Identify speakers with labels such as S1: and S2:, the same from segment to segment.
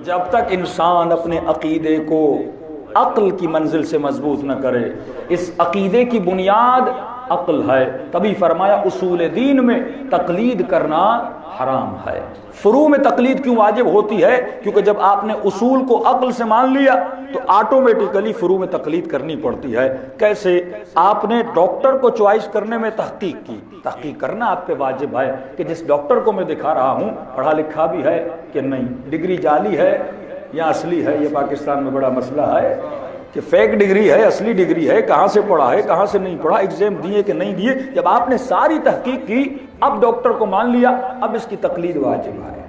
S1: جب تک انسان اپنے عقیدے کو عقل کی منزل سے مضبوط نہ کرے، اس عقیدے کی بنیاد عقل ہے، تبھی فرمایا اصول دین میں تقلید کرنا حرام ہے۔ فروع میں تقلید کیوں واجب ہوتی ہے؟ کیونکہ جب آپ نے اصول کو عقل سے مان لیا تو آٹومیٹیکلی فروع میں تقلید کرنی پڑتی ہے۔ کیسے؟ آپ نے ڈاکٹر کو چوائس کرنے میں تحقیق کی، تحقیق کرنا آپ پہ واجب ہے کہ جس ڈاکٹر کو میں دکھا رہا ہوں پڑھا لکھا بھی ہے کہ نہیں، ڈگری جعلی ہے یا اصلی ہے۔ یہ پاکستان میں بڑا مسئلہ ہے کہ فیک ڈگری ہے، اصلی ڈگری ہے، کہاں سے پڑھا ہے، کہاں سے نہیں پڑھا، ایگزام دیے کہ نہیں دیے۔ جب آپ نے ساری تحقیق کی، اب ڈاکٹر کو مان لیا، اب اس کی تقلید واجب ہے۔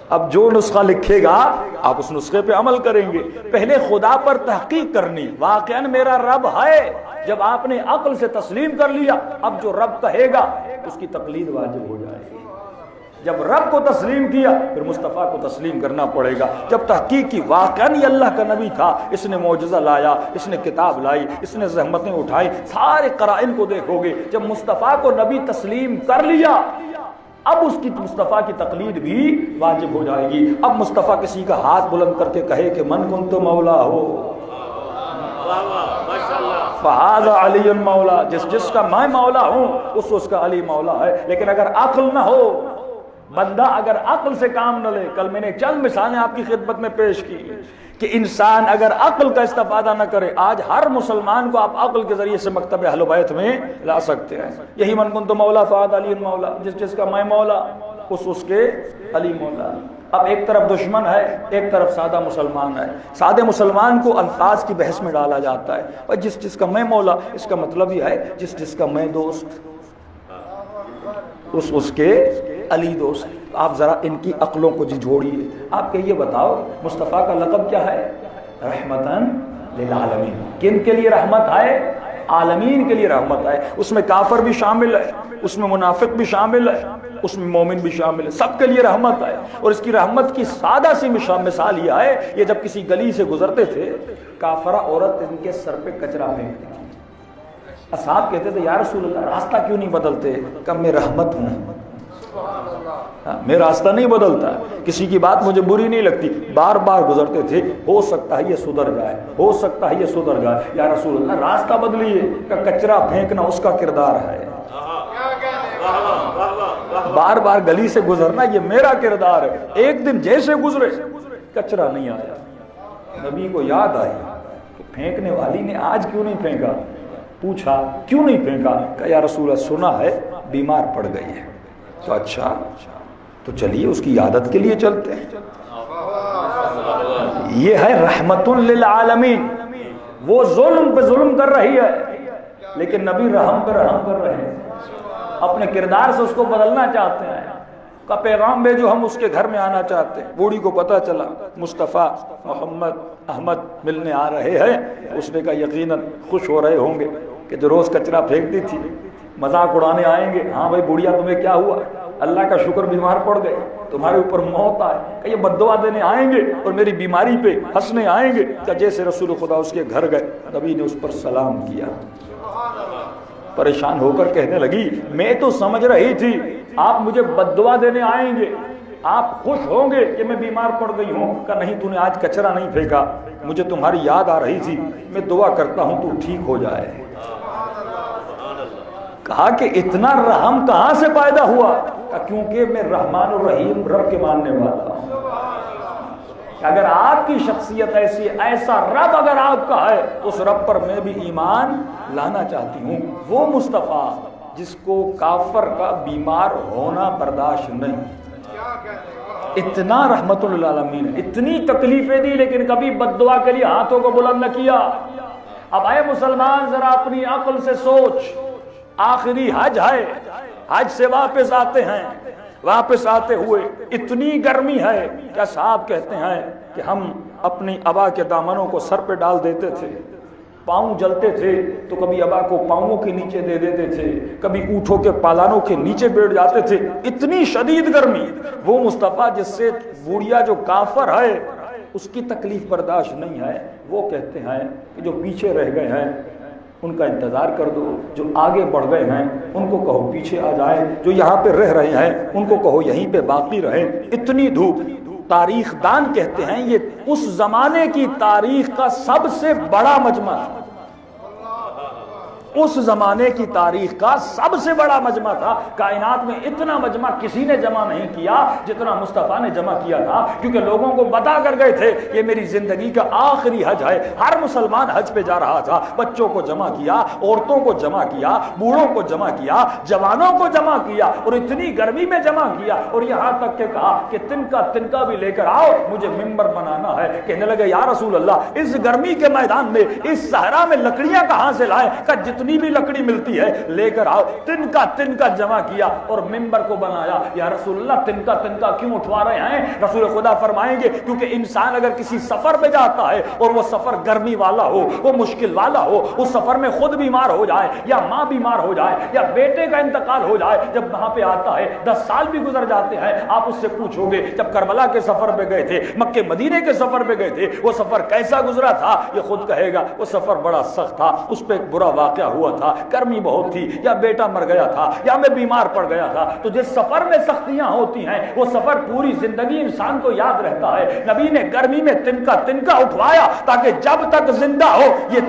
S1: اب جو نسخہ لکھے گا آپ اس نسخے پہ عمل کریں گے۔ پہلے خدا پر تحقیق کرنی، واقعاً میرا رب ہے۔ جب آپ نے عقل سے تسلیم کر لیا، اب جو رب کہے گا اس کی تقلید واجب ہو جائے گی۔ جب رب کو تسلیم کیا پھر مصطفیٰ کو تسلیم کرنا پڑے گا۔ جب تحقیق کی واقعاً یہ اللہ کا نبی تھا، اس نے معجزہ لایا، اس نے کتاب لائی، اس نے زحمتیں اٹھائی، سارے قرائن کو دیکھو گے۔ جب مصطفیٰ کو نبی تسلیم کر لیا اب اس کی مصطفیٰ کی تقلید بھی واجب ہو جائے گی۔ اب مصطفیٰ کسی کا ہاتھ بلند کر کے کہے کہ من کنت مولا ہو فہذا علی مولا، جس کا میں مولا ہوں اس کا علی مولا ہے۔ لیکن اگر عقل نہ ہو، بندہ اگر عقل سے کام نہ لے، کل میں نے چند مثالیں آپ کی خدمت میں پیش کی کہ انسان اگر عقل کا استفادہ نہ کرے، آج ہر مسلمان کو آپ عقل کے ذریعے سے مکتب اہل بیت میں لا سکتے ہیں۔ یہی من کنت مولا فہذا علی مولا، جس کا میں مولا اس کے علی مولا۔ اب ایک طرف دشمن ہے، ایک طرف سادہ مسلمان ہے۔ سادے مسلمان کو الفاظ کی بحث میں ڈالا جاتا ہے، اور جس کا میں مولا، اس کا مطلب یہ ہے جس کا میں دوست اس کے علی دوست۔ آپ ذرا ان کی عقلوں کو جھوڑیے۔ آپ کہیے بتاؤ مصطفیٰ کا لقب کیا ہے؟ رحمتاً للعالمین۔ کن کے لیے رحمت ہے؟ عالمین کے لیے رحمت ہے۔ اس میں کافر بھی شامل ہے، اس میں منافق بھی شامل ہے، اس میں مومن بھی شامل ہے، سب کے لیے رحمت ہے۔ اور اس کی رحمت کی سادہ سی مثال یہ ہے، یہ جب کسی گلی سے گزرتے تھے، کافرہ عورت ان کے سر پہ کچرا پھینکتی تھی۔ اصحاب کہتے تھے یا رسول اللہ راستہ کیوں نہیں بدلتے؟ کہ میں رحمت ہوں، میں راستہ نہیں بدلتا، کسی کی بات مجھے بری نہیں لگتی۔ بار بار گزرتے تھے، ہو سکتا ہے یہ سدھر جائے، ہو سکتا ہے یہ سدھر جائے، یا رسول اللہ راستہ بدلیے۔ کہ کچرا پھینکنا اس کا کردار ہے، بار بار گلی سے گزرنا یہ میرا کردار ہے۔ ایک دن جیسے گزرے کچرا نہیں آیا، نبی کو یاد آئی کہ پھینکنے والی نے آج کیوں نہیں پھینکا؟ پوچھا کیوں نہیں پھینکا؟ کہ یا رسول اللہ سنا ہے بیمار پڑ گئی ہے۔ تو اچھا تو چلیے اس کی عادت کے لیے چلتے ہیں۔ یہ ہے رحمت للعالمین۔ وہ ظلم پہ ظلم کر رہی ہے لیکن نبی رحم پہ رحم کر رہے ہیں، اپنے کردار سے اس کو بدلنا چاہتے ہیں۔ کا پیغام بھیجو، ہم اس کے گھر میں آنا چاہتے ہیں۔ بوڑھی کو پتہ چلا مصطفیٰ محمد احمد ملنے آ رہے ہیں، اس نے کہا یقیناً خوش ہو رہے ہوں گے کہ جو روز کچرا پھینکتی تھی مذاق اڑانے آئیں گے۔ ہاں بھائی بوڑھیا تمہیں کیا ہوا؟ اللہ کا شکر بیمار پڑ گئے، تمہارے اوپر موت آئے، کہ یہ بد دعا دینے آئیں گے اور میری بیماری پہ ہنسنے آئیں گے۔ کہ جیسے رسول خدا اس کے گھر گئے، نبی نے اس پر سلام کیا، پریشان ہو کر کہنے لگی میں تو سمجھ رہی تھی آپ مجھے بد دعا دینے آئیں گے، آپ خوش ہوں گے کہ میں بیمار پڑ گئی ہوں۔ کہ نہیں تو نے آج کچرا نہیں پھینکا، مجھے تمہاری یاد آ رہی تھی، میں دعا کرتا ہوں تو ٹھیک ہو جائے۔ کہا کہ اتنا رحم کہاں سے پیدا ہوا؟ کہ کیونکہ میں رحمان الرحیم رب کے ماننے والا ہوں۔ کہ اگر آپ کی شخصیت ایسا رب اگر آپ کا ہے تو اس رب پر میں بھی ایمان لانا چاہتی ہوں۔ وہ مصطفیٰ جس کو کافر کا بیمار ہونا برداشت نہیں، اتنا رحمت للعالمین، اتنی تکلیفیں دی لیکن کبھی بد دعا کے لیے ہاتھوں کو بلند نہ کیا۔ اب اے مسلمان ذرا اپنی عقل سے سوچ، آخری حج ہے، حج سے واپس آتے ہیں، واپس آتے ہوئے اتنی گرمی ہے کیا صاحب کہتے ہیں کہ ہم اپنی ابا کے دامنوں کو سر پہ ڈال دیتے تھے، پاؤں جلتے تھے تو کبھی ابا کو پاؤں کے نیچے دے دیتے تھے، کبھی اونٹوں کے پالانوں کے نیچے بیٹھ جاتے تھے، اتنی شدید گرمی۔ وہ مصطفیٰ جس سے بوڑھیا جو کافر ہے اس کی تکلیف برداشت نہیں ہے، وہ کہتے ہیں کہ جو پیچھے رہ گئے ہیں ان کا انتظار کر دو، جو آگے بڑھ گئے ہیں ان کو کہو پیچھے آ جائیں، جو یہاں پہ رہ رہے ہیں ان کو کہو یہیں پہ باقی رہیں۔ اتنی دھوپ تاریخ دان کہتے ہیں یہ اس زمانے کی تاریخ کا سب سے بڑا مجمع تھا، اس زمانے کی تاریخ کا سب سے بڑا مجمع تھا۔ کائنات میں اتنا مجمع کسی نے جمع نہیں کیا جتنا مصطفیٰ نے جمع کیا تھا، کیونکہ لوگوں کو بتا کر گئے تھے یہ میری زندگی کا آخری حج ہے۔ ہر مسلمان حج پہ جا رہا تھا، بچوں کو جمع کیا، عورتوں کو جمع کیا، بوڑھوں کو جمع کیا، جوانوں کو جمع کیا، اور اتنی گرمی میں جمع کیا، اور یہاں تک کہ کہا کہ تنکا بھی لے کر آؤ، مجھے ممبر بنانا ہے۔ کہنے لگے یا رسول اللہ اس گرمی کے میدان میں، اس صحرا میں لکڑیاں کہاں سے لائیں؟ کہ جتنی بھی لکڑی ملتی ہے لے کر آؤ۔ تنکا جمع کیا اور ممبر کو بنایا۔ یا رسول اللہ تنکا کیوں اٹھوا رہے ہیں؟ رسول خدا فرمائیں گے کیونکہ انسان اگر کسی سفر پہ جاتا ہے اور وہ سفر گرمی والا ہو، وہ مشکل والا ہو، اس سفر میں خود بیمار ہو جائے یا ماں بیمار ہو جائے یا بیٹے کا انتقال ہو جائے، جب وہاں پہ آتا ہے 10 سال بھی گزر جاتے ہیں، آپ اس سے پوچھو گے جب کربلا کے سفر پہ گئے تھے، مکے مدینے کے سفر پہ گئے تھے، وہ سفر کیسا گزرا تھا؟ یہ خود کہے گا وہ سفر بڑا سخت تھا، اس پہ ایک برا واقعہ ہوا تھا، گرمی بہت تھی، یا بیٹا مر گیا تھا، یا میں بیمار پڑ گیا تھا۔ تو جس سفر میں سختیاں ہوتی ہیں وہ سفر پوری زندگی انسان کو یاد رہتا ہے۔ نبی نے گرمی میں تنکا اٹھوایا تاکہ جب تک زندہ ہو یہ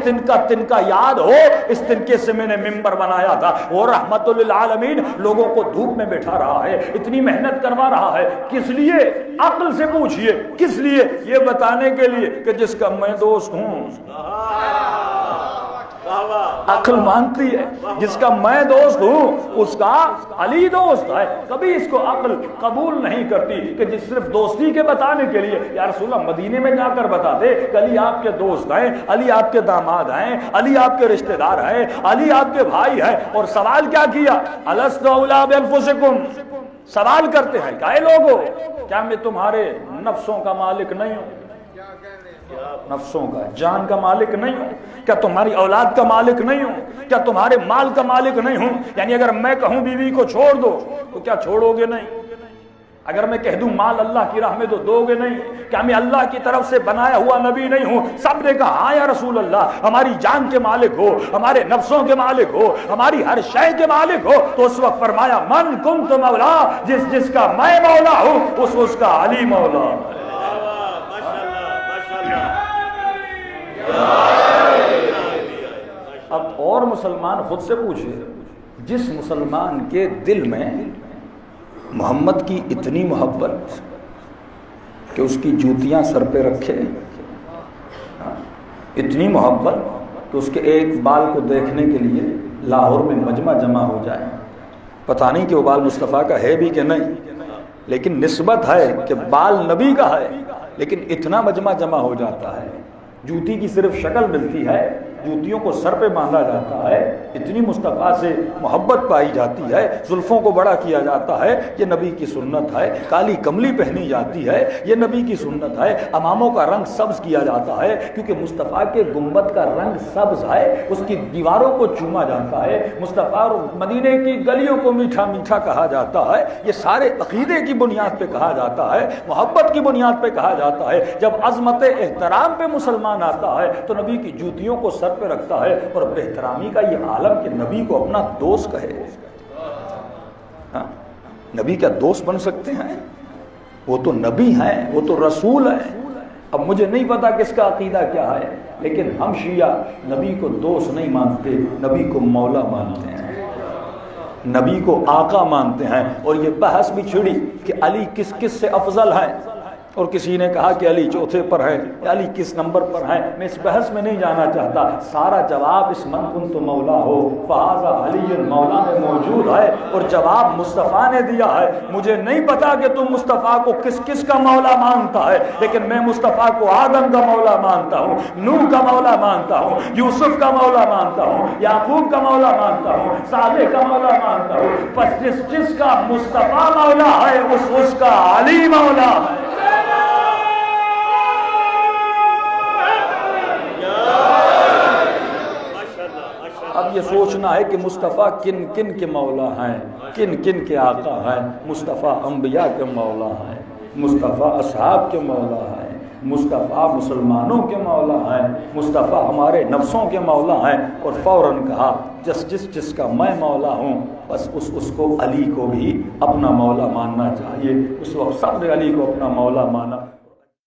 S1: تنکا یاد ہو۔ اس تنکے سے میں نے ممبر بنایا تھا۔ وہ رحمت للعالمین لوگوں کو دھوپ میں بیٹھا رہا ہے، اتنی محنت کروا رہا ہے، کس لیے؟ عقل سے پوچھئے کس لیے؟ یہ بتانے کے لیے کہ جس کا میں دوست ہوں۔ عقل مانتی ہے جس کا میں دوست ہوں اس کا علی دوست ہے۔ کبھی اس کو عقل قبول نہیں کرتی کہ جس صرف دوستی کے بتانے کے لیے یا رسول اللہ مدینے میں جا کر بتا دے کہ علی آپ کے دوست ہیں، علی آپ کے داماد ہیں، علی آپ کے رشتہ دار ہیں، علی آپ کے بھائی ہیں۔ اور سوال کیا کیا؟ الست اولی بانفسکم، سوال کرتے ہیں کہ اے لوگو کیا میں تمہارے نفسوں کا مالک نہیں ہوں؟ نفسوں کا، جان کا مالک نہیں ہوں؟ کیا تمہاری اولاد کا مالک نہیں ہوں؟ کیا تمہارے مال کا مالک نہیں ہوں؟ یعنی اگر میں کہوں بیوی کو چھوڑ دو تو کیا چھوڑو گے نہیں؟ اگر میں کہہ دوں مال اللہ کی راہ میں تو دو گے نہیں؟ کیا میں اللہ کی طرف سے بنایا ہوا نبی نہیں ہوں؟ سب نے کہا ہاں یا رسول اللہ، ہماری جان کے مالک ہو، ہمارے نفسوں کے مالک ہو، ہماری ہر شے کے مالک ہو۔ تو اس وقت فرمایا من کنت مولا، جس کا میں مولا ہوں اس کا علی مولا۔ اب اور مسلمان خود سے پوچھے، جس مسلمان کے دل میں محمد کی اتنی محبت کہ اس کی جوتیاں سر پہ رکھے، اتنی محبت کہ اس کے ایک بال کو دیکھنے کے لیے لاہور میں مجمع جمع ہو جائے، پتہ نہیں کہ وہ بال مصطفیٰ کا ہے بھی کہ نہیں، لیکن نسبت ہے کہ بال نبی کا ہے، لیکن اتنا مجمع جمع ہو جاتا ہے، جوتی کی صرف شکل ملتی ہے، جوتیوں کو سر پہ باندھا جاتا ہے، اتنی مصطفیٰ سے محبت پائی جاتی ہے، زلفوں کو بڑا کیا جاتا ہے، یہ نبی کی سنت ہے، کالی کملی پہنی جاتی ہے، یہ نبی کی سنت ہے، اماموں کا رنگ سبز کیا جاتا ہے کیونکہ مصطفیٰ کے گنبد کا رنگ سبز ہے، اس کی دیواروں کو چوما جاتا ہے، مصطفیٰ اور مدینے کی گلیوں کو میٹھا میٹھا کہا جاتا ہے، یہ سارے عقیدے کی بنیاد پہ کہا جاتا ہے، محبت کی بنیاد پہ کہا جاتا ہے۔ جب عظمت احترام پہ مسلمان آتا ہے تو نبی کی جوتیوں کو سر پہ رکھتا ہے، اور بے-احترامی کا یہ عالم کہ نبی کو اپنا دوست کہے۔ ہاں؟ نبی کیا دوست بن سکتے ہیں؟ وہ تو نبی ہیں، وہ تو رسول ہیں۔ اب مجھے نہیں پتا کس کا عقیدہ کیا ہے، لیکن ہم شیعہ نبی کو دوست نہیں مانتے، نبی کو مولا مانتے ہیں، نبی کو آقا مانتے ہیں۔ اور یہ بحث بھی چھڑی کہ علی کس کس سے افضل ہے، اور کسی نے کہا کہ علی چوتھے پر ہے، علی کس نمبر پر ہے۔ میں اس بحث میں نہیں جانا چاہتا، سارا جواب اس من کنت مولا ہو فہذا علی مولا میں موجود ہے، اور جواب مصطفیٰ نے دیا ہے۔ مجھے نہیں پتا کہ تم مصطفیٰ کو کس کس کا مولا مانتا ہے، لیکن میں مصطفیٰ کو آدم کا مولا مانتا ہوں، نوح کا مولا مانتا ہوں، یوسف کا مولا مانتا ہوں، یعقوب کا مولا مانتا ہوں، صالح کا مولا مانتا ہوں۔ پس جس کا مصطفیٰ مولا ہے اس کا علی مولا ہے۔ اب یہ سوچنا ہے کہ مصطفیٰ کن کن کے مولا ہیں، کن کن کے آقا ہیں۔ مصطفیٰ انبیاء کے مولا ہیں، مصطفیٰ اصحاب کے مولا ہیں، مصطفیٰ مسلمانوں کے مولا ہیں، مصطفیٰ ہمارے نفسوں کے مولا ہیں، اور فوراً کہا جس کا میں مولا ہوں بس اس کو علی کو بھی اپنا مولا ماننا چاہیے۔ اس وقت سب نے علی کو اپنا مولا مانا۔